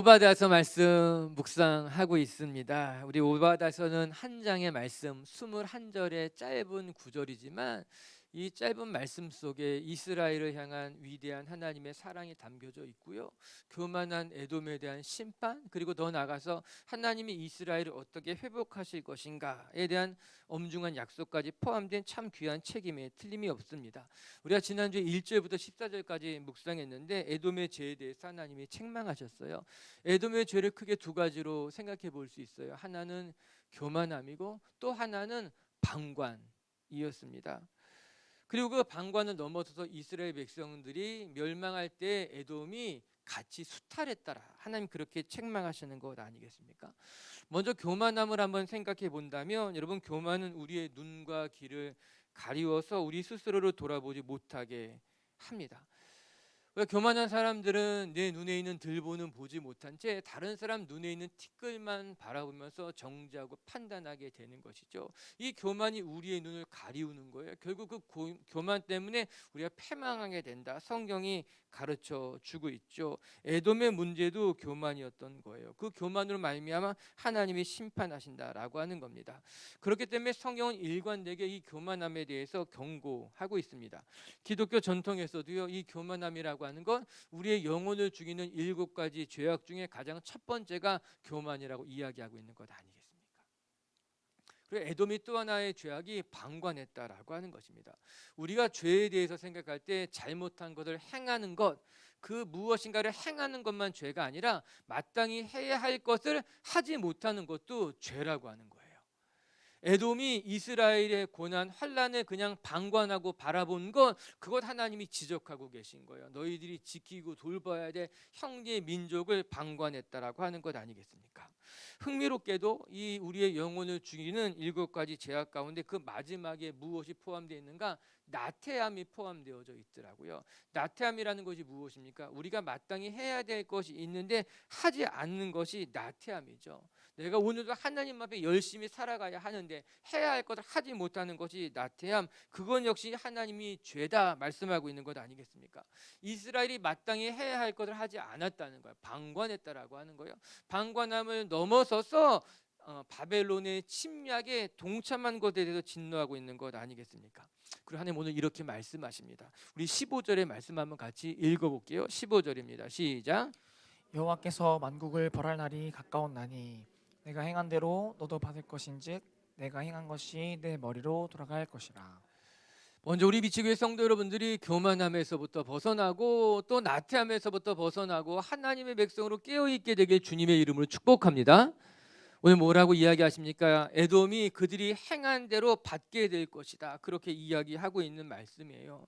오바다서 말씀 묵상하고 있습니다. 우리 오바다서는 한 장의 말씀 21절의 짧은 구절이지만 이 짧은 말씀 속에 이스라엘을 향한 위대한 하나님의 사랑이 담겨져 있고요. 교만한 에돔에 대한 심판, 그리고 더 나아가서 하나님이 이스라엘을 어떻게 회복하실 것인가에 대한 엄중한 약속까지 포함된 참 귀한 책임에 틀림이 없습니다. 우리가 지난주에 1절부터 14절까지 묵상했는데 에돔의 죄에 대해서 하나님이 책망하셨어요. 에돔의 죄를 크게 두 가지로 생각해 볼 수 있어요. 하나는 교만함이고 또 하나는 방관이었습니다. 그리고 그 방관을 넘어서서 이스라엘 백성들이 멸망할 때 에돔이 같이 수탈했더라. 하나님 그렇게 책망하시는 것 아니겠습니까? 먼저 교만함을 한번 생각해 본다면, 여러분, 교만은 우리의 눈과 귀를 가리워서 우리 스스로를 돌아보지 못하게 합니다. 왜 교만한 사람들은 내 눈에 있는 들보는 보지 못한 채 다른 사람 눈에 있는 티끌만 바라보면서 정죄하고 판단하게 되는 것이죠. 이 교만이 우리의 눈을 가리우는 거예요. 결국 그 교만 때문에 우리가 패망하게 된다. 성경이 가르쳐 주고 있죠. 에돔의 문제도 교만이었던 거예요. 그 교만으로 말미암아 하나님이 심판하신다라고 하는 겁니다. 그렇기 때문에 성경은 일관되게 이 교만함에 대해서 경고하고 있습니다. 기독교 전통에서도요, 이 교만함이라고 하는 건 우리의 영혼을 죽이는 7가지 죄악 중에 가장 첫 번째가 교만이라고 이야기하고 있는 것 아니겠습니까? 그리고 에돔이 또 하나의 죄악이 방관했다라고 하는 것입니다. 우리가 죄에 대해서 생각할 때 잘못한 것을 행하는 것, 그 무엇인가를 행하는 것만 죄가 아니라 마땅히 해야 할 것을 하지 못하는 것도 죄라고 하는 거예요. 에돔이 이스라엘의 고난 환난을 그냥 방관하고 바라본 것, 그것 하나님이 지적하고 계신 거예요. 너희들이 지키고 돌봐야 될 형제의 민족을 방관했다라고 하는 것 아니겠습니까? 흥미롭게도 이 우리의 영혼을 죽이는 7가지 죄악 가운데 그 마지막에 무엇이 포함되어 있는가? 나태함이 포함되어져 있더라고요. 나태함이라는 것이 무엇입니까? 우리가 마땅히 해야 될 것이 있는데 하지 않는 것이 나태함이죠. 내가 오늘도 하나님 앞에 열심히 살아가야 하는데 해야 할 것을 하지 못하는 것이 나태함, 그건 역시 하나님이 죄다 말씀하고 있는 것 아니겠습니까? 이스라엘이 마땅히 해야 할 것을 하지 않았다는 거예요. 방관했다라고 하는 거예요. 방관함을 넘어서서 바벨론의 침략에 동참한 것에 대해서 진노하고 있는 것 아니겠습니까? 그리고 하나님 오늘 이렇게 말씀하십니다. 우리 15절의 말씀 한번 같이 읽어볼게요. 15절입니다. 시작. 여호와께서 만국을 벌할 날이 가까웠나니 내가 행한 대로 너도 받을 것인즉 내가 행한 것이 내 머리로 돌아갈 것이라. 먼저 우리 미치교회 성도 여러분들이 교만함에서부터 벗어나고 또 나태함에서부터 벗어나고 하나님의 백성으로 깨어있게 되길 주님의 이름으로 축복합니다. 오늘 뭐라고 이야기하십니까? 에돔이 그들이 행한 대로 받게 될 것이다, 그렇게 이야기하고 있는 말씀이에요.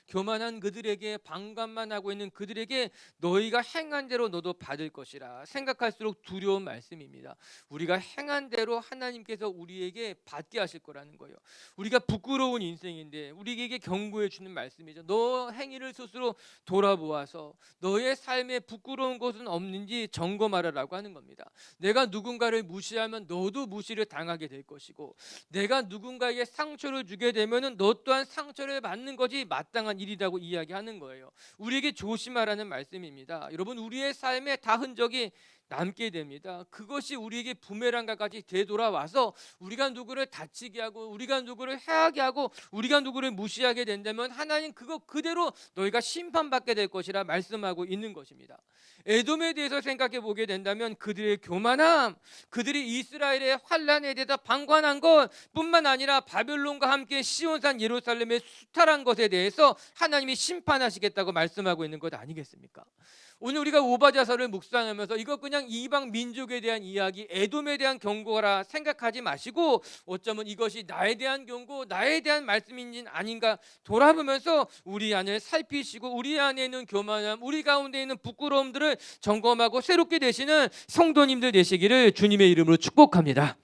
교만한 그들에게, 방관만 하고 있는 그들에게 너희가 행한 대로 너도 받을 것이라 생각할수록 두려운 말씀입니다. 우리가 행한 대로 하나님께서 우리에게 받게 하실 거라는 거예요. 우리가 부끄러운 인생인데 우리에게 경고해 주는 말씀이죠. 너 행위를 스스로 돌아보아서 너의 삶에 부끄러운 것은 없는지 점검하라라고 하는 겁니다. 내가 누군가를 무시하면 너도 무시를 당하게 될 것이고, 내가 누군가에게 상처를 주게 되면은 너 또한 상처를 받는 것이 마땅한 일이라고 이야기하는 거예요. 우리에게 조심하라는 말씀입니다. 여러분, 우리의 삶에 다 흔적이 남게 됩니다. 그것이 우리에게 부메랑과 같이 되돌아와서 우리가 누구를 다치게 하고 우리가 누구를 해하게 하고 우리가 누구를 무시하게 된다면 하나님 그거 그대로 너희가 심판받게 될 것이라 말씀하고 있는 것입니다. 에돔에 대해서 생각해 보게 된다면 그들의 교만함, 그들이 이스라엘의 환난에 대해서 방관한 것 뿐만 아니라 바벨론과 함께 시온산 예루살렘에 수탈한 것에 대해서 하나님이 심판하시겠다고 말씀하고 있는 것 아니겠습니까? 오늘 우리가 오바자서를 묵상하면서 이거 그냥 이방 민족에 대한 이야기, 에돔에 대한 경고라 생각하지 마시고 어쩌면 이것이 나에 대한 경고, 나에 대한 말씀인지 아닌가 돌아보면서 우리 안을 살피시고 우리 안에 있는 교만함, 우리 가운데 있는 부끄러움들을 점검하고 새롭게 되시는 성도님들 되시기를 주님의 이름으로 축복합니다.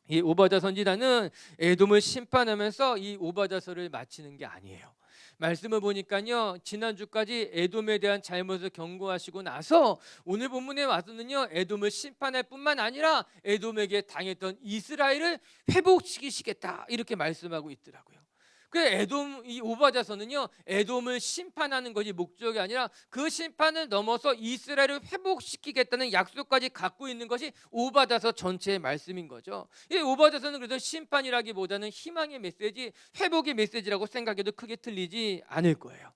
이 오바자 선지자는 에돔을 심판하면서 이 오바자서를 마치는 게 아니에요. 말씀을 보니까요, 지난주까지 에돔에 대한 잘못을 경고하시고 나서 오늘 본문에 와서는요, 에돔을 심판할 뿐만 아니라 에돔에게 당했던 이스라엘을 회복시키시겠다, 이렇게 말씀하고 있더라고요. 그 에돔 이 오바자서는요 에돔을 심판하는 것이 목적이 아니라 그 심판을 넘어서 이스라엘을 회복시키겠다는 약속까지 갖고 있는 것이 오바자서 전체의 말씀인 거죠. 이 오바자서는 그래서 심판이라기보다는 희망의 메시지, 회복의 메시지라고 생각해도 크게 틀리지 않을 거예요.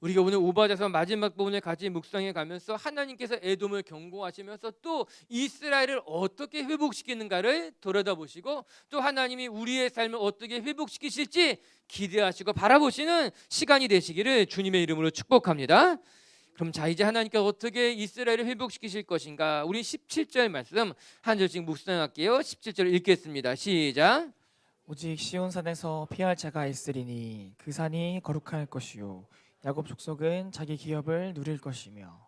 우리가 오늘 오바자서 마지막 부분을 같이 묵상해 가면서 하나님께서 에돔을 경고하시면서 또 이스라엘을 어떻게 회복시키는가를 돌아다보시고 또 하나님이 우리의 삶을 어떻게 회복시키실지 기대하시고 바라보시는 시간이 되시기를 주님의 이름으로 축복합니다. 그럼 자 이제 하나님께서 어떻게 이스라엘을 회복시키실 것인가? 우리 17절 말씀 한 절씩 묵상할게요. 17절 읽겠습니다. 시작. 오직 시온산에서 피할 자가 있으리니 그 산이 거룩할 것이요 야곱 족속은 자기 기업을 누릴 것이며.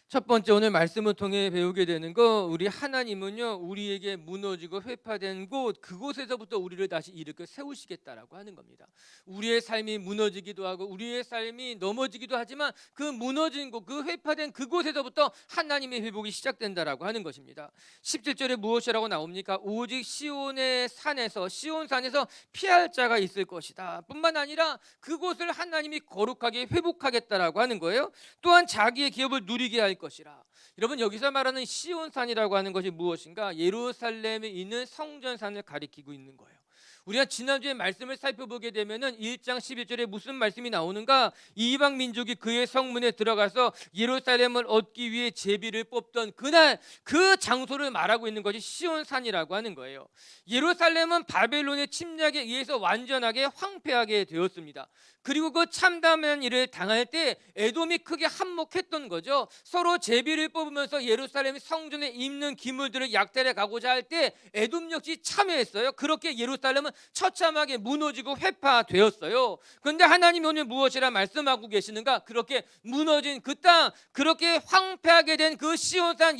첫 번째 오늘 말씀을 통해 배우게 되는 거 우리 하나님은요 우리에게 무너지고 회파된 곳 그곳에서부터 우리를 다시 일으켜 세우시겠다라고 하는 겁니다. 우리의 삶이 무너지기도 하고 우리의 삶이 넘어지기도 하지만 그 무너진 곳 그 회파된 그곳에서부터 하나님의 회복이 시작된다라고 하는 것입니다. 17절에 무엇이라고 나옵니까? 오직 시온의 산에서 시온산에서 피할 자가 있을 것이다 뿐만 아니라 그곳을 하나님이 거룩하게 회복하겠다라고 하는 거예요. 또한 자기의 기업을 누리게 할 것이라. 여러분 여기서 말하는 시온산이라고 하는 것이 무엇인가? 예루살렘에 있는 성전산을 가리키고 있는 거예요. 우리가 지난주에 말씀을 살펴보게 되면은 1장 11절에 무슨 말씀이 나오는가? 이방 민족이 그의 성문에 들어가서 예루살렘을 얻기 위해 제비를 뽑던 그날 그 장소를 말하고 있는 것이 시온산이라고 하는 거예요. 예루살렘은 바벨론의 침략에 의해서 완전하게 황폐하게 되었습니다. 그리고 그 참담한 일을 당할 때 에돔이 크게 한몫했던 거죠. 서로 제비를 뽑으면서 예루살렘 성전에 입는 기물들을 약탈해 가고자 할 때 에돔 역시 참여했어요. 그렇게 예루살렘은 처참하게 무너지고 회파되었어요. 그런데 하나님이 오늘 무엇이라 말씀하고 계시는가? 그렇게 무너진 그 땅, 그렇게 황폐하게 된 그 시온산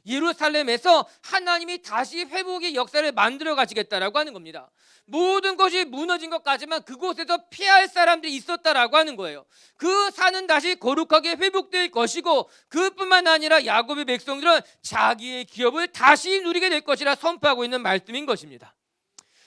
예루살렘에서 하나님이 다시 회복의 역사를 만들어 가시겠다라고 하는 겁니다. 모든 것이 무너진 것까지만 그곳에서 피할 사람들이 있었다라고 하는 거예요. 그 산은 다시 거룩하게 회복될 것이고 그뿐만 아니라 야곱의 백성들은 자기의 기업을 다시 누리게 될 것이라 선포하고 있는 말씀인 것입니다.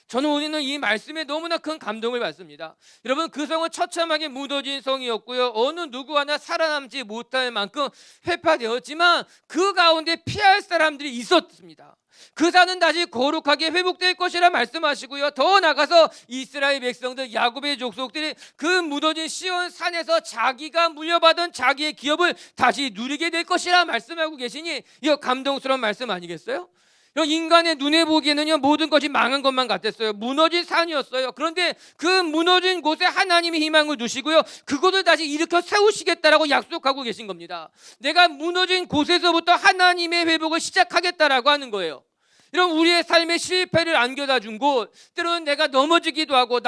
저는 오늘은 이 말씀에 너무나 큰 감동을 받습니다. 여러분 그 성은 처참하게 무너진 성이었고요. 어느 누구 하나 살아남지 못할 만큼 회파되었지만 그 가운데 피할 사람들이 있었습니다. 그 산은 다시 거룩하게 회복될 것이라 말씀하시고요. 더 나아가서 이스라엘 백성들 야곱의 족속들이 그 무너진 시온 산에서 자기가 물려받은 자기의 기업을 다시 누리게 될 것이라 말씀하고 계시니 이거 감동스러운 말씀 아니겠어요? 인간의 눈에 보기에는요 모든 것이 망한 것만 같았어요. 무너진 산이었어요. 그런데 그 무너진 곳에 하나님이 희망을 두시고요 그곳을 다시 일으켜 세우시겠다라고 약속하고 계신 겁니다. 내가 무너진 곳에서부터 하나님의 회복을 시작하겠다라고 하는 거예요. 이런 우리의 삶의 실패를 안겨다 준 곳, 때로는 내가 넘어지기도 하고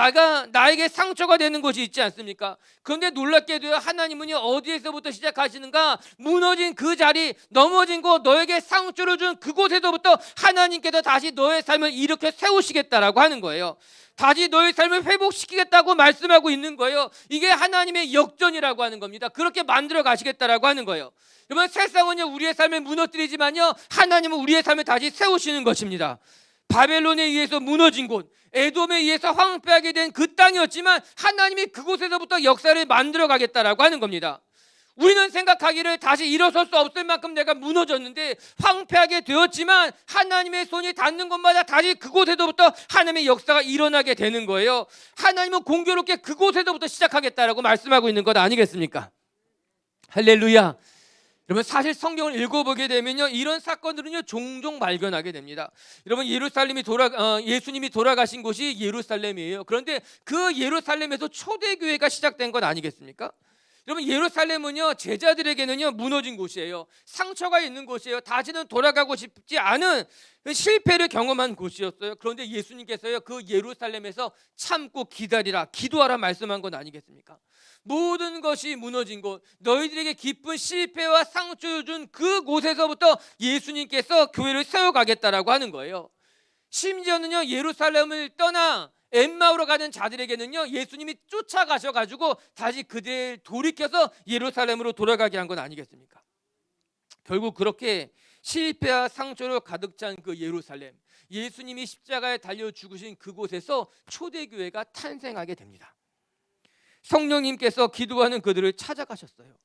나에게 상처가 되는 곳이 있지 않습니까? 그런데 놀랍게도요 하나님은요 어디에서부터 시작하시는가? 무너진 그 자리, 넘어진 곳, 너에게 상처를 준 그곳에서부터 하나님께서 다시 너의 삶을 일으켜 세우시겠다라고 하는 거예요. 다시 너의 삶을 회복시키겠다고 말씀하고 있는 거예요. 이게 하나님의 역전이라고 하는 겁니다. 그렇게 만들어 가시겠다라고 하는 거예요. 여러분 세상은요 우리의 삶을 무너뜨리지만요 하나님은 우리의 삶을 다시 세우시는 것입니다. 바벨론에 의해서 무너진 곳, 에돔에 의해서 황폐하게 된 그 땅이었지만 하나님이 그곳에서부터 역사를 만들어 가겠다라고 하는 겁니다. 우리는 생각하기를 다시 일어설 수 없을 만큼 내가 무너졌는데 황폐하게 되었지만 하나님의 손이 닿는 곳마다 다시 그곳에서부터 하나님의 역사가 일어나게 되는 거예요. 하나님은 공교롭게 그곳에서부터 시작하겠다라고 말씀하고 있는 것 아니겠습니까? 할렐루야. 여러분 사실 성경을 읽어보게 되면요 이런 사건들은요 종종 발견하게 됩니다. 여러분 예수님이 돌아가신 곳이 예루살렘이에요. 그런데 그 예루살렘에서 초대교회가 시작된 것 아니겠습니까? 여러분 예루살렘은요 제자들에게는요 무너진 곳이에요. 상처가 있는 곳이에요. 다시는 돌아가고 싶지 않은 실패를 경험한 곳이었어요. 그런데 예수님께서요 그 예루살렘에서 참고 기다리라, 기도하라 말씀한 건 아니겠습니까? 모든 것이 무너진 곳, 너희들에게 깊은 실패와 상처를 준 그곳에서부터 예수님께서 교회를 세워가겠다라고 하는 거예요. 심지어는요 예루살렘을 떠나 엠마오로 가는 자들에게는요 예수님이 쫓아가셔가지고 다시 그들 돌이켜서 예루살렘으로 돌아가게 한 건 아니겠습니까? 결국 그렇게 실패와 상처로 가득 찬 그 예루살렘, 예수님이 십자가에 달려 죽으신 그곳에서 초대교회가 탄생하게 됩니다. 성령님께서 기도하는 그들을 찾아가셨어요.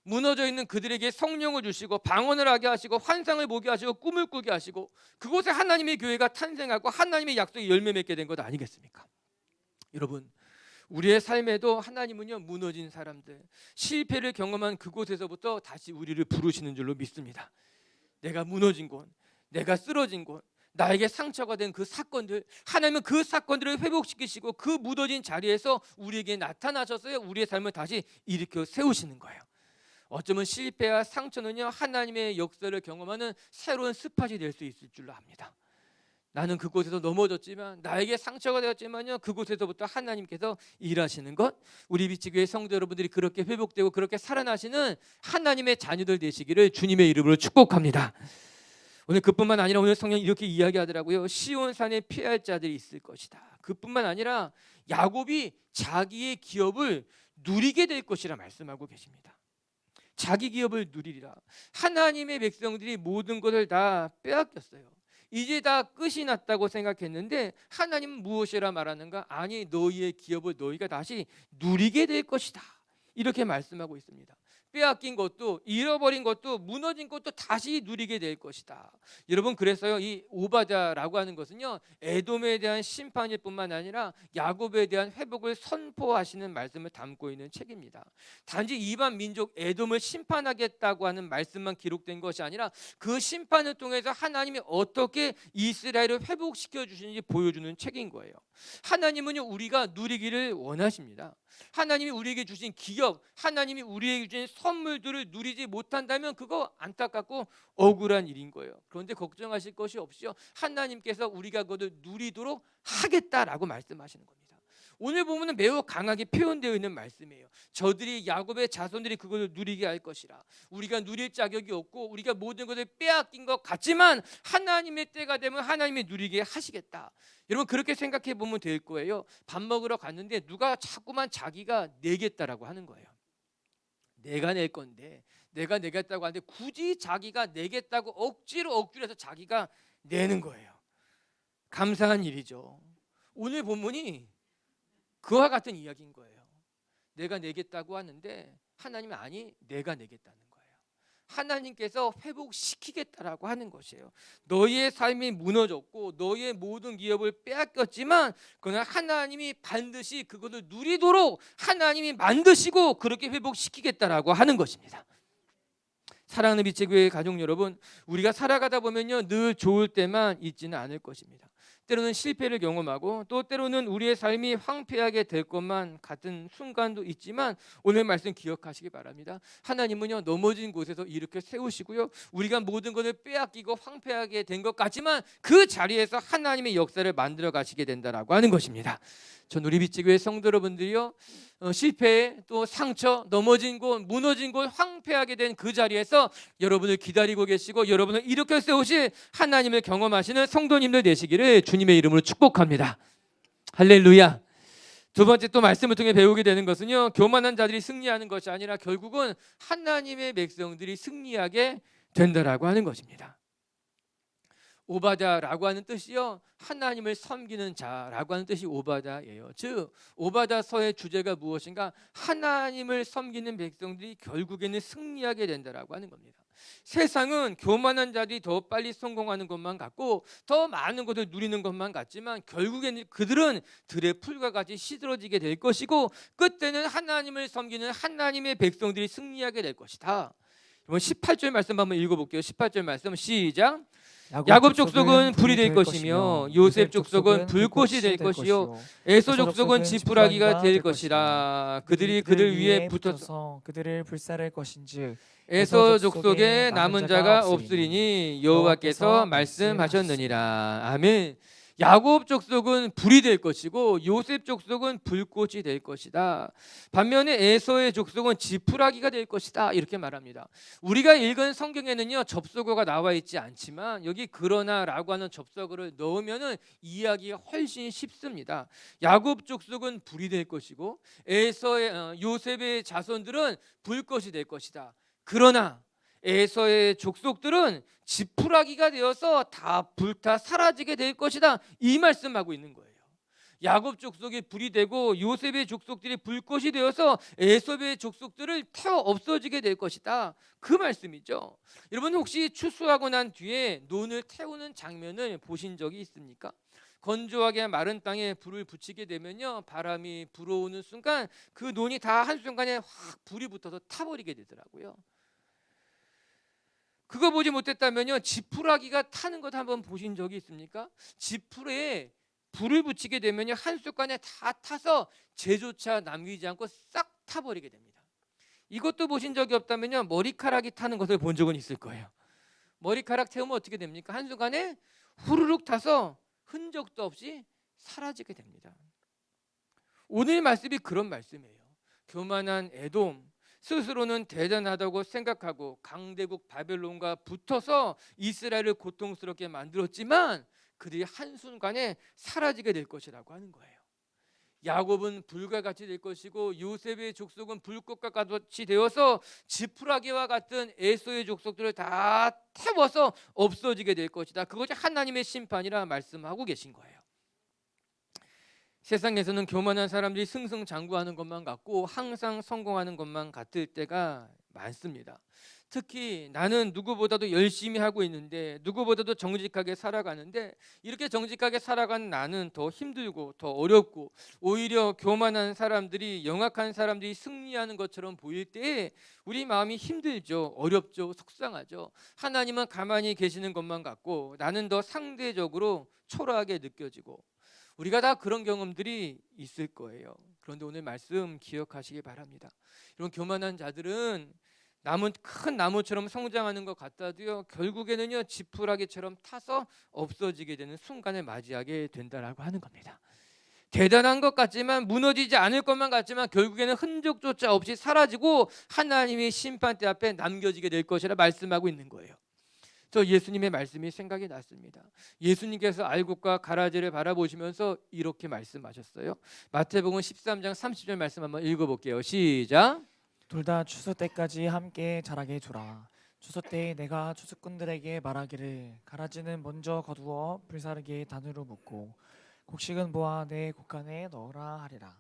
무너져 있는 그들에게 성령을 주시고 방언을 하게 하시고 환상을 보게 하시고 꿈을 꾸게 하시고 그곳에 하나님의 교회가 탄생하고 하나님의 약속이 열매 맺게 된 것 아니겠습니까? 여러분, 우리의 삶에도 하나님은요, 무너진 사람들, 실패를 경험한 그곳에서부터 다시 우리를 부르시는 줄로 믿습니다. 내가 무너진 곳, 내가 쓰러진 곳, 나에게 상처가 된 그 사건들, 하나님은 그 사건들을 회복시키시고 그 무너진 자리에서 우리에게 나타나셔서 우리의 삶을 다시 일으켜 세우시는 거예요. 어쩌면 실패와 상처는요, 하나님의 역사를 경험하는 새로운 스팟이 될 수 있을 줄로 압니다. 나는 그곳에서 넘어졌지만, 나에게 상처가 되었지만요, 그곳에서부터 하나님께서 일하시는 것, 우리 비치교회 성도 여러분들이 그렇게 회복되고 그렇게 살아나시는 하나님의 자녀들 되시기를 주님의 이름으로 축복합니다. 오늘 그뿐만 아니라 오늘 성경이 이렇게 이야기하더라고요. 시온산에 피할 자들이 있을 것이다. 그뿐만 아니라 야곱이 자기의 기업을 누리게 될 것이라 말씀하고 계십니다. 자기 기업을 누리리라. 하나님의 백성들이 모든 것을 다 빼앗겼어요. 이제 다 끝이 났다고 생각했는데 하나님은 무엇이라 말하는가? 아니, 너희의 기업을 너희가 다시 누리게 될 것이다. 이렇게 말씀하고 있습니다. 빼앗긴 것도, 잃어버린 것도, 무너진 것도 다시 누리게 될 것이다. 여러분, 그래서요, 이 오바댜라고 하는 것은요, 에돔에 대한 심판일 뿐만 아니라 야곱에 대한 회복을 선포하시는 말씀을 담고 있는 책입니다. 단지 이방 민족 에돔을 심판하겠다고 하는 말씀만 기록된 것이 아니라 그 심판을 통해서 하나님이 어떻게 이스라엘을 회복시켜 주시는지 보여주는 책인 거예요. 하나님은요, 우리가 누리기를 원하십니다. 하나님이 우리에게 주신 기업, 하나님이 우리에게 주신 선물들을 누리지 못한다면 그거 안타깝고 억울한 일인 거예요. 그런데 걱정하실 것이 없이요, 하나님께서 우리가 그것을 누리도록 하겠다라고 말씀하시는 겁니다. 오늘 보면은 매우 강하게 표현되어 있는 말씀이에요. 저들이, 야곱의 자손들이 그것을 누리게 할 것이라. 우리가 누릴 자격이 없고 우리가 모든 것을 빼앗긴 것 같지만 하나님의 때가 되면 하나님이 누리게 하시겠다. 여러분, 그렇게 생각해 보면 될 거예요. 밥 먹으러 갔는데 누가 자꾸만 자기가 내겠다라고 하는 거예요. 내가 낼 건데, 내가 내겠다고 하는데 굳이 자기가 내겠다고 억지로 해서 자기가 내는 거예요. 감사한 일이죠. 오늘 본문이 그와 같은 이야기인 거예요. 내가 내겠다고 하는데 하나님은 아니, 내가 내겠다는 거예요. 하나님께서 회복시키겠다라고 하는 것이에요. 너희의 삶이 무너졌고 너희의 모든 기업을 빼앗겼지만 그러나 하나님이 반드시 그것을 누리도록 하나님이 만드시고 그렇게 회복시키겠다라고 하는 것입니다. 사랑하는 비치교회 가족 여러분, 우리가 살아가다 보면요, 늘 좋을 때만 있지는 않을 것입니다. 때로는 실패를 경험하고 또 때로는 우리의 삶이 황폐하게 될 것만 같은 순간도 있지만 오늘 말씀 기억하시기 바랍니다. 하나님은요, 넘어진 곳에서 일으켜 세우시고요, 우리가 모든 것을 빼앗기고 황폐하게 된 것 같지만 그 자리에서 하나님의 역사를 만들어 가시게 된다라고 하는 것입니다. 전 우리 비치교회 성도 여러분들이요, 실패, 또 상처, 넘어진 곳, 무너진 곳, 황폐하게 된 그 자리에서 여러분을 기다리고 계시고 여러분을 일으켜 세우실 하나님을 경험하시는 성도님들 되시기를 주님의 이름으로 축복합니다. 할렐루야. 두 번째 또 말씀을 통해 배우게 되는 것은요, 교만한 자들이 승리하는 것이 아니라 결국은 하나님의 백성들이 승리하게 된다라고 하는 것입니다. 오바댜라고 하는 뜻이요, 하나님을 섬기는 자라고 하는 뜻이 오바댜예요. 즉 오바댜서의 주제가 무엇인가? 하나님을 섬기는 백성들이 결국에는 승리하게 된다라고 하는 겁니다. 세상은 교만한 자들이 더 빨리 성공하는 것만 같고 더 많은 것을 누리는 것만 같지만 결국에는 그들은 들의 풀과 같이 시들어지게 될 것이고 끝에는 하나님을 섬기는 하나님의 백성들이 승리하게 될 것이다. 이번 18절 말씀 한번 읽어볼게요. 18절 말씀 시작. 야곱 족속은 불이 될 것이며 요셉 족속은 불꽃이 될 것이요 에서 족속은 지푸라기가 될 것이라. 그들이 그들 위에 붙어서 그들을 불살할 것인즉 에서 족속에 남은 자가 없으리니 여호와께서 말씀하셨느니라. 아멘. 야곱 족속은 불이 될 것이고 요셉 족속은 불꽃이 될 것이다. 반면에 에서의 족속은 지푸라기가 될 것이다. 이렇게 말합니다. 우리가 읽은 성경에는요, 접속어가 나와 있지 않지만 여기 그러나라고 하는 접속어를 넣으면은 이해하기가 훨씬 쉽습니다. 야곱 족속은 불이 될 것이고 요셉의 자손들은 불꽃이 될 것이다. 그러나 에서의 족속들은 지푸라기가 되어서 다 불타 사라지게 될 것이다, 이 말씀하고 있는 거예요. 야곱 족속이 불이 되고 요셉의 족속들이 불꽃이 되어서 에섭의 족속들을 태워 없어지게 될 것이다, 그 말씀이죠. 여러분, 혹시 추수하고 난 뒤에 논을 태우는 장면을 보신 적이 있습니까? 건조하게 마른 땅에 불을 붙이게 되면요, 바람이 불어오는 순간 그 논이 다 한순간에 확 불이 붙어서 타버리게 되더라고요. 그거 보지 못했다면요, 지푸라기가 타는 것 한번 보신 적이 있습니까? 지푸레에 불을 붙이게 되면요, 한순간에 다 타서 재조차 남기지 않고 싹 타버리게 됩니다. 이것도 보신 적이 없다면요, 머리카락이 타는 것을 본 적은 있을 거예요. 머리카락 태우면 어떻게 됩니까? 한순간에 후루룩 타서 흔적도 없이 사라지게 됩니다. 오늘 말씀이 그런 말씀이에요. 교만한 에돔, 스스로는 대단하다고 생각하고 강대국 바벨론과 붙어서 이스라엘을 고통스럽게 만들었지만 그들이 한순간에 사라지게 될 것이라고 하는 거예요. 야곱은 불과 같이 될 것이고 요셉의 족속은 불꽃과 같이 되어서 지푸라기와 같은 에서의 족속들을 다 태워서 없어지게 될 것이다, 그것이 하나님의 심판이라 말씀하고 계신 거예요. 세상에서는 교만한 사람들이 승승장구하는 것만 같고 항상 성공하는 것만 같을 때가 많습니다. 특히 나는 누구보다도 열심히 하고 있는데, 누구보다도 정직하게 살아가는데, 이렇게 정직하게 살아가는 나는 더 힘들고 더 어렵고, 오히려 교만한 사람들이, 영악한 사람들이 승리하는 것처럼 보일 때 우리 마음이 힘들죠, 어렵죠, 속상하죠. 하나님은 가만히 계시는 것만 같고 나는 더 상대적으로 초라하게 느껴지고, 우리가 다 그런 경험들이 있을 거예요. 그런데 오늘 말씀 기억하시기 바랍니다. 이런 교만한 자들은 큰 나무처럼 성장하는 것 같아도요, 결국에는요, 지푸라기처럼 타서 없어지게 되는 순간을 맞이하게 된다라고 하는 겁니다. 대단한 것 같지만, 무너지지 않을 것만 같지만 결국에는 흔적조차 없이 사라지고 하나님의 심판대 앞에 남겨지게 될 것이라 말씀하고 있는 거예요. 저 예수님의 말씀이 생각이 났습니다. 예수님께서 알곡과 가라지를 바라보시면서 이렇게 말씀하셨어요. 마태복음 13장 30절 말씀 한번 읽어볼게요. 시작. 둘 다 추수 때까지 함께 자라게 두라. 추수 때에 내가 추수꾼들에게 말하기를 가라지는 먼저 거두어 불사르게 단으로 묶고 곡식은 모아 내 곡간에 넣으라 하리라.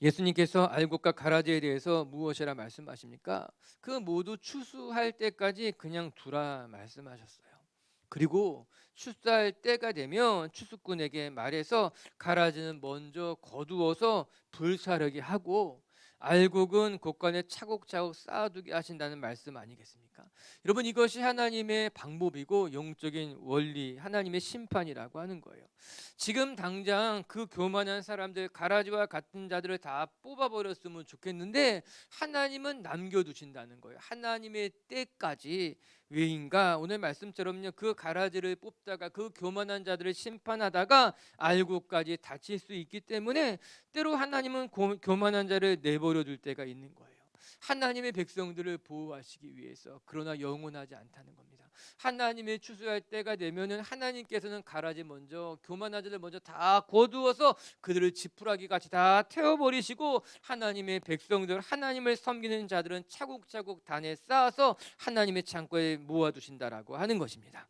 예수님께서 알곡과 가라지에 대해서 무엇이라 말씀하십니까? 그 모두 추수할 때까지 그냥 두라 말씀하셨어요. 그리고 추수할 때가 되면 추수꾼에게 말해서 가라지는 먼저 거두어서 불사르게 하고 알곡은 곡간에 차곡차곡 쌓아두게 하신다는 말씀 아니겠습니까? 여러분, 이것이 하나님의 방법이고 영적인 원리, 하나님의 심판이라고 하는 거예요. 지금 당장 그 교만한 사람들, 가라지와 같은 자들을 다 뽑아버렸으면 좋겠는데 하나님은 남겨두신다는 거예요. 하나님의 때까지. 왜인가? 오늘 말씀처럼요, 그 가라지를 뽑다가 그 교만한 자들을 심판하다가 알고까지 다칠 수 있기 때문에 때로 하나님은 교만한 자를 내버려 둘 때가 있는 거예요. 하나님의 백성들을 보호하시기 위해서. 그러나 영원하지 않다는 겁니다. 하나님의 추수할 때가 되면은 하나님께서는 가라지 먼저, 교만한 자들 먼저 다 거두어서 그들을 지푸라기 같이 다 태워버리시고 하나님의 백성들, 하나님을 섬기는 자들은 차곡차곡 단에 쌓아서 하나님의 창고에 모아두신다라고 하는 것입니다.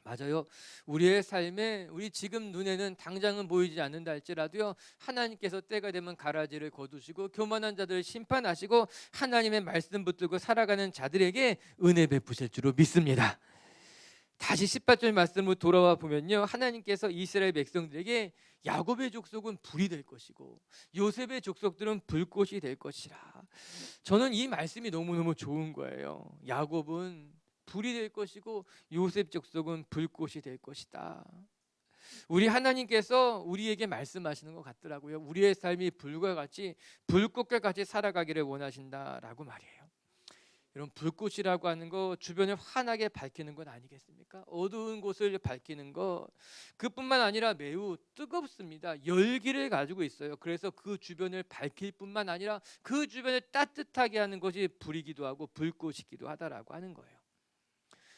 맞아요. 우리의 삶에, 우리 지금 눈에는 당장은 보이지 않는다 할지라도요, 하나님께서 때가 되면 가라지를 거두시고 교만한 자들을 심판하시고 하나님의 말씀 붙들고 살아가는 자들에게 은혜 베푸실 줄로 믿습니다. 다시 18절 말씀으로 돌아와 보면요, 하나님께서 이스라엘 백성들에게 야곱의 족속은 불이 될 것이고 요셉의 족속들은 불꽃이 될 것이라. 저는 이 말씀이 너무너무 좋은 거예요. 야곱은 불이 될 것이고 요셉 족속은 불꽃이 될 것이다. 우리 하나님께서 우리에게 말씀하시는 것 같더라고요. 우리의 삶이 불과 같이, 불꽃과 같이 살아가기를 원하신다라고 말이에요. 이런 불꽃이라고 하는 거 주변을 환하게 밝히는 것 아니겠습니까? 어두운 곳을 밝히는 것, 그뿐만 아니라 매우 뜨겁습니다. 열기를 가지고 있어요. 그래서 그 주변을 밝힐 뿐만 아니라 그 주변을 따뜻하게 하는 것이 불이기도 하고 불꽃이기도 하다라고 하는 거예요.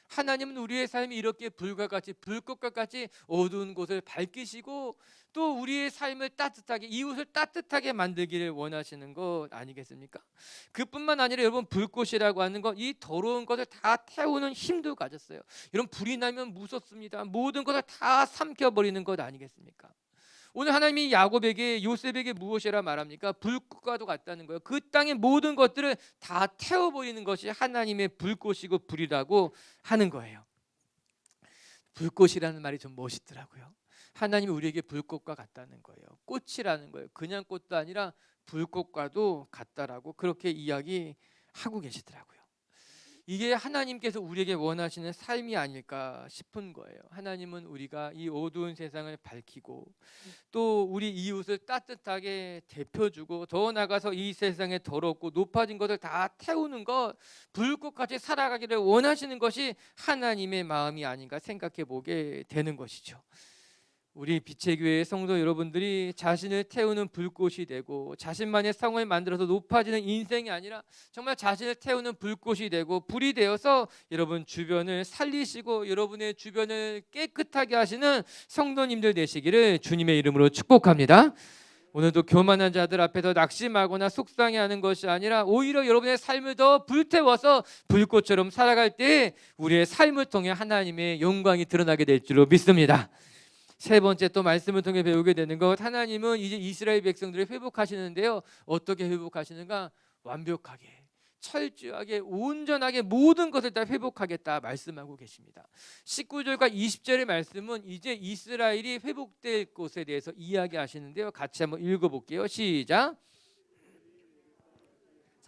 하나님은 우리의 삶이 이렇게 불과 같이 불꽃과 같이 어두운 곳을 밝히시고 또 우리의 삶을 따뜻하게 이웃을 따뜻하게 만들기를 원하시는 것 아니겠습니까? 그뿐만 아니라 여러분 불꽃이라고 하는 것 이 더러운 것을 다 태우는 힘도 가졌어요. 여러분 불이 나면 무섭습니다. 모든 것을 다 삼켜버리는 것 아니겠습니까? 오늘 하나님이 야곱에게 요셉에게 무엇이라 말합니까? 불꽃과도 같다는 거예요. 그 땅의 모든 것들을 다 태워버리는 것이 하나님의 불꽃이고 불이라고 하는 거예요. 불꽃이라는 말이 좀 멋있더라고요. 하나님이 우리에게 불꽃과 같다는 거예요. 꽃이라는 거예요. 그냥 꽃도 아니라 불꽃과도 같다라고 그렇게 이야기하고 계시더라고요. 이게 하나님께서 우리에게 원하시는 삶이 아닐까 싶은 거예요. 하나님은 우리가 이 어두운 세상을 밝히고 또 우리 이웃을 따뜻하게 데펴주고 더 나아가서 이 세상에 더럽고 높아진 것을 다 태우는 것, 불꽃같이 살아가기를 원하시는 것이 하나님의 마음이 아닌가 생각해 보게 되는 것이죠. 우리 빛의 교회 성도 여러분들이 자신을 태우는 불꽃이 되고 자신만의 성을 만들어서 높아지는 인생이 아니라 정말 자신을 태우는 불꽃이 되고 불이 되어서 여러분 주변을 살리시고 여러분의 주변을 깨끗하게 하시는 성도님들 되시기를 주님의 이름으로 축복합니다. 오늘도 교만한 자들 앞에서 낙심하거나 속상해하는 것이 아니라 오히려 여러분의 삶을 더 불태워서 불꽃처럼 살아갈 때 우리의 삶을 통해 하나님의 영광이 드러나게 될 줄로 믿습니다. 세 번째 또 말씀을 통해 배우게 되는 것, 하나님은 이제 이스라엘 백성들을 회복하시는데요. 어떻게 회복하시는가? 완벽하게, 철저하게, 온전하게 모든 것을 다 회복하겠다 말씀하고 계십니다. 19절과 20절의 말씀은 이제 이스라엘이 회복될 것에 대해서 이야기하시는데요. 같이 한번 읽어볼게요. 시작.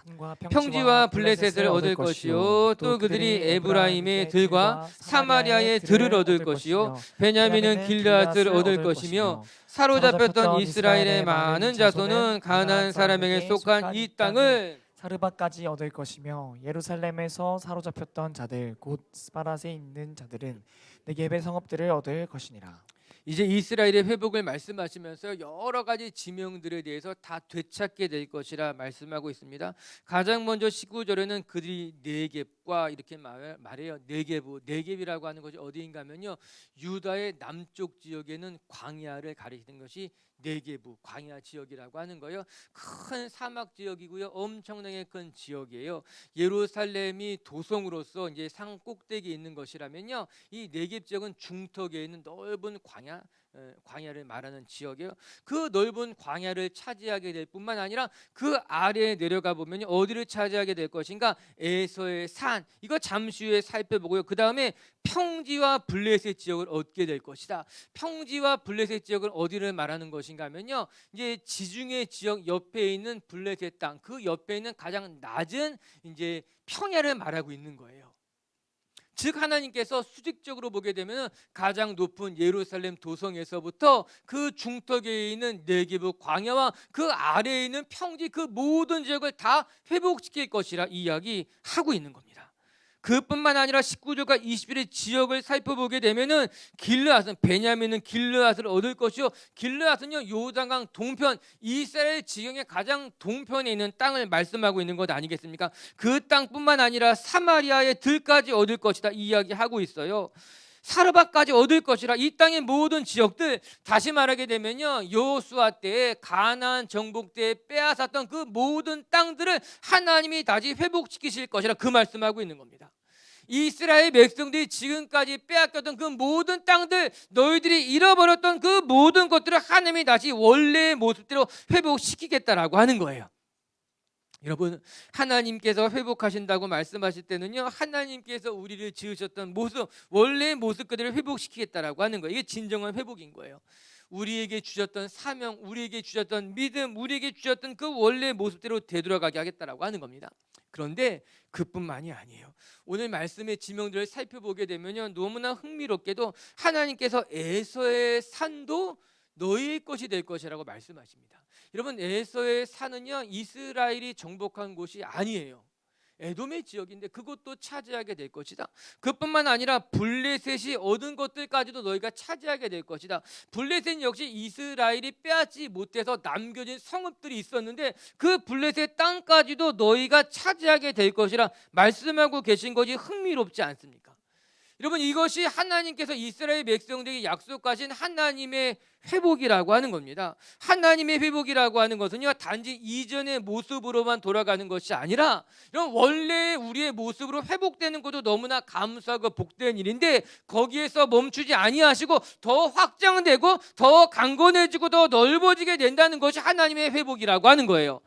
산과 평지와 블레셋을 얻을 것이요 또 그들이 에브라임의 들과 사마리아의 들을 얻을 것이요 베냐민은 길르앗을 얻을 것이며 사로잡혔던 이스라엘의 많은 자손은 가나안 사람에게 속한 이 땅을 사르바까지 얻을 것이며 예루살렘에서 사로잡혔던 자들 곧 스바랏에 있는 자들은 네겝의 성읍들을 얻을 것이니라. 이제 이스라엘의 회복을 말씀하시면서 여러 가지 지명들에 대해서 다 되찾게 될 것이라 말씀하고 있습니다. 가장 먼저 19절에는 그들이 네겝과 이렇게 말해요. 네겝이라고 하는 것이 어디인가 하면요, 유다의 남쪽 지역에는 광야를 가리키는 것이 네겝 광야 지역이라고 하는 거예요. 큰 사막 지역이고요, 엄청나게 큰 지역이에요. 예루살렘이 도성으로서 이제 산 꼭대기에 있는 것이라면요, 이 네겝 지역은 중턱에 있는 넓은 광야를 말하는 지역이에요. 그 넓은 광야를 차지하게 될 뿐만 아니라 그 아래에 내려가 보면 어디를 차지하게 될 것인가? 에서의 산, 이거 잠시 후에 살펴보고요. 그 다음에 평지와 블레셋 지역을 얻게 될 것이다. 평지와 블레셋 지역은 어디를 말하는 것인가 하면요, 이제 지중해 지역 옆에 있는 블레셋 땅, 그 옆에 있는 가장 낮은 이제 평야를 말하고 있는 거예요. 즉 하나님께서 수직적으로 보게 되면 가장 높은 예루살렘 도성에서부터 그 중턱에 있는 네겝 광야와 그 아래에 있는 평지, 그 모든 지역을 다 회복시킬 것이라 이야기하고 있는 겁니다. 그뿐만 아니라 19절과 20절의 지역을 살펴보게 되면은 길르앗은, 베냐민은 길르앗을 얻을 것이요, 길르앗은요 요단강 동편, 이스라엘 지경의 가장 동편에 있는 땅을 말씀하고 있는 것 아니겠습니까? 그 땅뿐만 아니라 사마리아의 들까지 얻을 것이다 이야기하고 있어요. 사르밧까지 얻을 것이라. 이 땅의 모든 지역들, 다시 말하게 되면요, 여호수아 때에 가나안 정복 때에 빼앗았던 그 모든 땅들을 하나님이 다시 회복시키실 것이라 그 말씀하고 있는 겁니다. 이스라엘 백성들이 지금까지 빼앗겼던 그 모든 땅들, 너희들이 잃어버렸던 그 모든 것들을 하나님이 다시 원래의 모습대로 회복시키겠다라고 하는 거예요. 여러분, 하나님께서 회복하신다고 말씀하실 때는요, 하나님께서 우리를 지으셨던 모습, 원래의 모습 그대로 회복시키겠다라고 하는 거예요. 이게 진정한 회복인 거예요. 우리에게 주셨던 사명, 우리에게 주셨던 믿음, 우리에게 주셨던 그 원래의 모습대로 되돌아가게 하겠다라고 하는 겁니다. 그런데 그뿐만이 아니에요. 오늘 말씀의 지명들을 살펴보게 되면요, 너무나 흥미롭게도 하나님께서 에서의 산도 너희의 것이 될 것이라고 말씀하십니다. 여러분, 에서의 산은요 이스라엘이 정복한 곳이 아니에요. 에돔의 지역인데 그것도 차지하게 될 것이다. 그뿐만 아니라 블레셋이 얻은 것들까지도 너희가 차지하게 될 것이다. 블레셋 역시 이스라엘이 빼앗지 못해서 남겨진 성읍들이 있었는데 그 블레셋 땅까지도 너희가 차지하게 될 것이라 말씀하고 계신 것이 흥미롭지 않습니까? 여러분, 이것이 하나님께서 이스라엘 백성들에게 약속하신 하나님의 회복이라고 하는 겁니다. 하나님의 회복이라고 하는 것은요, 단지 이전의 모습으로만 돌아가는 것이 아니라 이런 원래 우리의 모습으로 회복되는 것도 너무나 감사하고 복된 일인데, 거기에서 멈추지 아니하시고 더 확장되고 더 강건해지고 더 넓어지게 된다는 것이 하나님의 회복이라고 하는 거예요.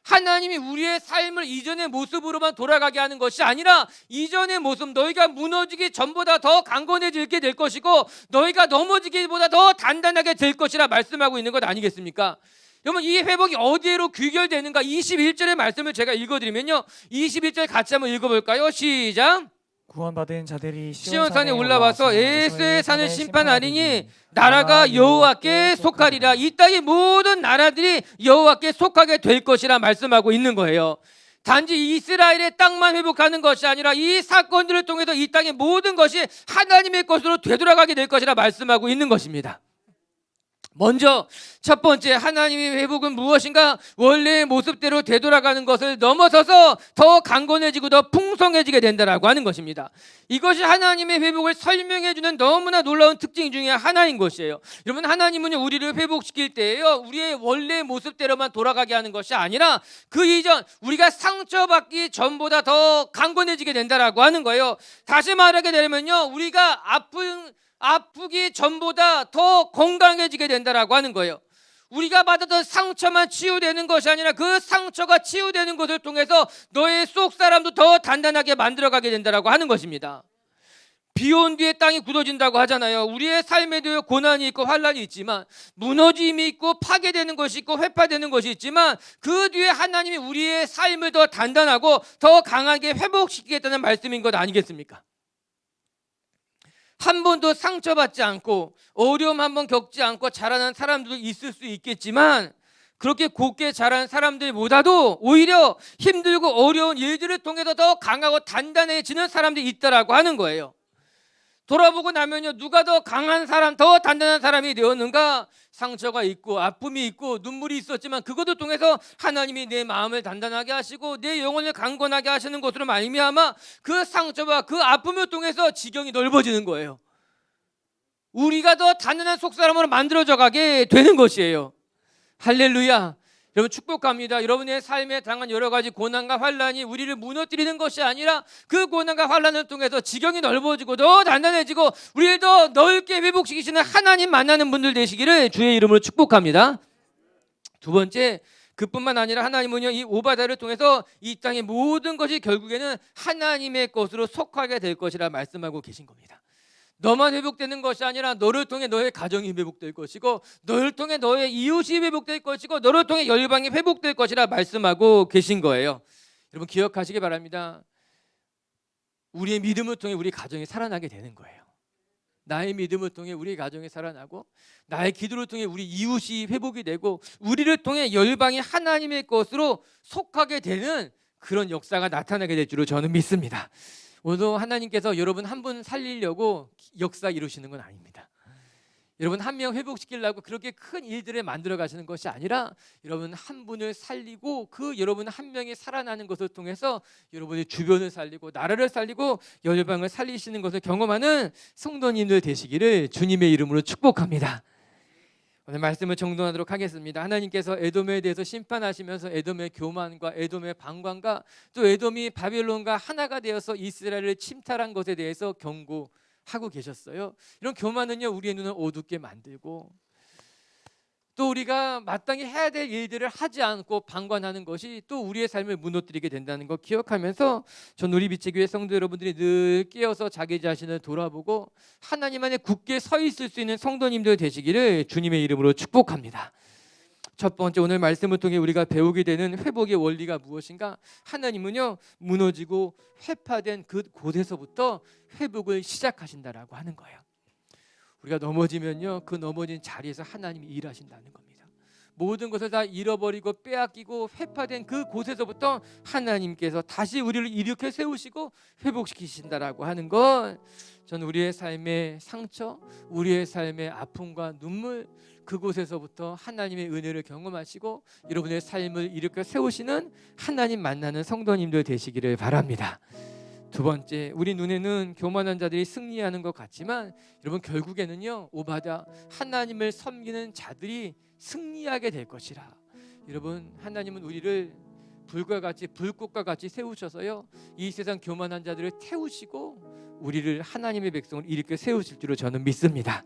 하나님이 우리의 삶을 이전의 모습으로만 돌아가게 하는 것이 아니라 이전의 모습, 너희가 무너지기 전보다 더 강건해지게 될 것이고 너희가 넘어지기보다 더 단단하게 될 것이라 말씀하고 있는 것 아니겠습니까? 여러분, 이 회복이 어디로 귀결되는가? 21절의 말씀을 제가 읽어드리면요, 21절 같이 한번 읽어볼까요? 시작. 구원받은 자들이 시온산에 올라와서 에서의 산을 심판하리니 나라가 여호와께 속하리라. 이 땅의 모든 나라들이 여호와께 속하게 될 것이라 말씀하고 있는 거예요. 단지 이스라엘의 땅만 회복하는 것이 아니라 이 사건들을 통해서 이 땅의 모든 것이 하나님의 것으로 되돌아가게 될 것이라 말씀하고 있는 것입니다. 먼저 첫 번째, 하나님의 회복은 무엇인가? 원래의 모습대로 되돌아가는 것을 넘어서서 더 강건해지고 더 풍성해지게 된다라고 하는 것입니다. 이것이 하나님의 회복을 설명해 주는 너무나 놀라운 특징 중에 하나인 것이에요. 여러분, 하나님은 우리를 회복시킬 때에요, 우리의 원래의 모습대로만 돌아가게 하는 것이 아니라 그 이전 우리가 상처받기 전보다 더 강건해지게 된다라고 하는 거예요. 다시 말하게 되면요, 우리가 아프기 전보다 더 건강해지게 된다라고 하는 거예요. 우리가 받았던 상처만 치유되는 것이 아니라 그 상처가 치유되는 것을 통해서 너의 속 사람도 더 단단하게 만들어가게 된다라고 하는 것입니다. 비 온 뒤에 땅이 굳어진다고 하잖아요. 우리의 삶에도 고난이 있고 환란이 있지만, 무너짐이 있고 파괴되는 것이 있고 회파되는 것이 있지만, 그 뒤에 하나님이 우리의 삶을 더 단단하고 더 강하게 회복시키겠다는 말씀인 것 아니겠습니까? 한 번도 상처받지 않고 어려움 한 번 겪지 않고 자라난 사람들도 있을 수 있겠지만, 그렇게 곱게 자란 사람들보다도 오히려 힘들고 어려운 일들을 통해서 더 강하고 단단해지는 사람들이 있다라고 하는 거예요. 돌아보고 나면요, 누가 더 강한 사람, 더 단단한 사람이 되었는가? 상처가 있고 아픔이 있고 눈물이 있었지만 그것을 통해서 하나님이 내 마음을 단단하게 하시고 내 영혼을 강건하게 하시는 것으로 말미암아 그 상처와 그 아픔을 통해서 지경이 넓어지는 거예요. 우리가 더 단단한 속사람으로 만들어져 가게 되는 것이에요. 할렐루야. 여러분, 축복합니다. 여러분의 삶에 당한 여러 가지 고난과 환란이 우리를 무너뜨리는 것이 아니라 그 고난과 환란을 통해서 지경이 넓어지고 더 단단해지고 우리를 더 넓게 회복시키시는 하나님 만나는 분들 되시기를 주의 이름으로 축복합니다. 두 번째, 그뿐만 아니라 하나님은요, 이 오바다를 통해서 이 땅의 모든 것이 결국에는 하나님의 것으로 속하게 될 것이라 말씀하고 계신 겁니다. 너만 회복되는 것이 아니라 너를 통해 너의 가정이 회복될 것이고 너를 통해 너의 이웃이 회복될 것이고 너를 통해 열방이 회복될 것이라 말씀하고 계신 거예요. 여러분, 기억하시기 바랍니다. 우리의 믿음을 통해 우리 가정이 살아나게 되는 거예요. 나의 믿음을 통해 우리 가정이 살아나고 나의 기도를 통해 우리 이웃이 회복이 되고 우리를 통해 열방이 하나님의 것으로 속하게 되는 그런 역사가 나타나게 될 줄로 저는 믿습니다. 오늘도 하나님께서 여러분 한 분 살리려고 역사 이루시는 건 아닙니다. 여러분 한 명 회복시키려고 그렇게 큰 일들을 만들어 가시는 것이 아니라 여러분 한 분을 살리고 그 여러분 한 명이 살아나는 것을 통해서 여러분의 주변을 살리고 나라를 살리고 열방을 살리시는 것을 경험하는 성도님들 되시기를 주님의 이름으로 축복합니다. 오늘 말씀을 정돈하도록 하겠습니다. 하나님께서 에돔에 대해서 심판하시면서 에돔의 교만과 에돔의 방관과 또 에돔이 바벨론과 하나가 되어서 이스라엘을 침탈한 것에 대해서 경고하고 계셨어요. 이런 교만은요, 우리의 눈을 어둡게 만들고 또 우리가 마땅히 해야 될 일들을 하지 않고 방관하는 것이 또 우리의 삶을 무너뜨리게 된다는 거 기억하면서 전 우리 빛의 교회 성도 여러분들이 늘 깨어서 자기 자신을 돌아보고 하나님 안에 굳게 서 있을 수 있는 성도님들 되시기를 주님의 이름으로 축복합니다. 첫 번째, 오늘 말씀을 통해 우리가 배우게 되는 회복의 원리가 무엇인가? 하나님은요, 무너지고 회파된 그 곳에서부터 회복을 시작하신다라고 하는 거예요. 우리가 넘어지면요, 그 넘어진 자리에서 하나님이 일하신다는 겁니다. 모든 것을 다 잃어버리고 빼앗기고 회파된 그 곳에서부터 하나님께서 다시 우리를 일으켜 세우시고 회복시키신다라고 하는 건, 전 우리의 삶의 상처, 우리의 삶의 아픔과 눈물, 그곳에서부터 하나님의 은혜를 경험하시고 여러분의 삶을 일으켜 세우시는 하나님 만나는 성도님들 되시기를 바랍니다. 두 번째, 우리 눈에는 교만한 자들이 승리하는 것 같지만 여러분 결국에는요, 오바다 하나님을 섬기는 자들이 승리하게 될 것이라. 여러분, 하나님은 우리를 불과 같이 불꽃과 같이 세우셔서요, 이 세상 교만한 자들을 태우시고 우리를 하나님의 백성을 일으켜 세우실 줄로 저는 믿습니다.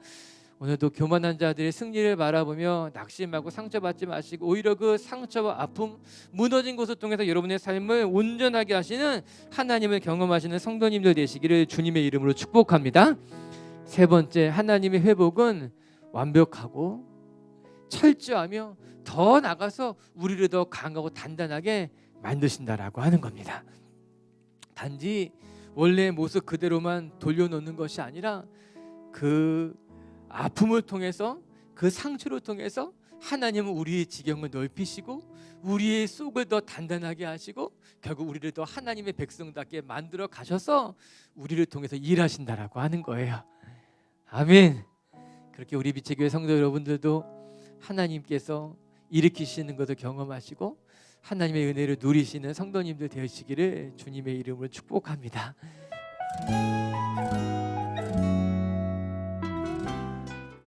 오늘도 교만한 자들의 승리를 바라보며 낙심하고 상처받지 마시고 오히려 그 상처와 아픔, 무너진 것을 통해서 여러분의 삶을 온전하게 하시는 하나님을 경험하시는 성도님들 되시기를 주님의 이름으로 축복합니다. 세 번째, 하나님의 회복은 완벽하고 철저하며 더 나가서 우리를 더 강하고 단단하게 만드신다라고 하는 겁니다. 단지 원래의 모습 그대로만 돌려놓는 것이 아니라 그 아픔을 통해서, 그 상처를 통해서 하나님은 우리의 지경을 넓히시고 우리의 속을 더 단단하게 하시고 결국 우리를 더 하나님의 백성답게 만들어 가셔서 우리를 통해서 일하신다라고 하는 거예요. 아멘. 그렇게 우리 빛의 교회 성도 여러분들도 하나님께서 일으키시는 것을 경험하시고 하나님의 은혜를 누리시는 성도님들 되시기를 주님의 이름으로 축복합니다.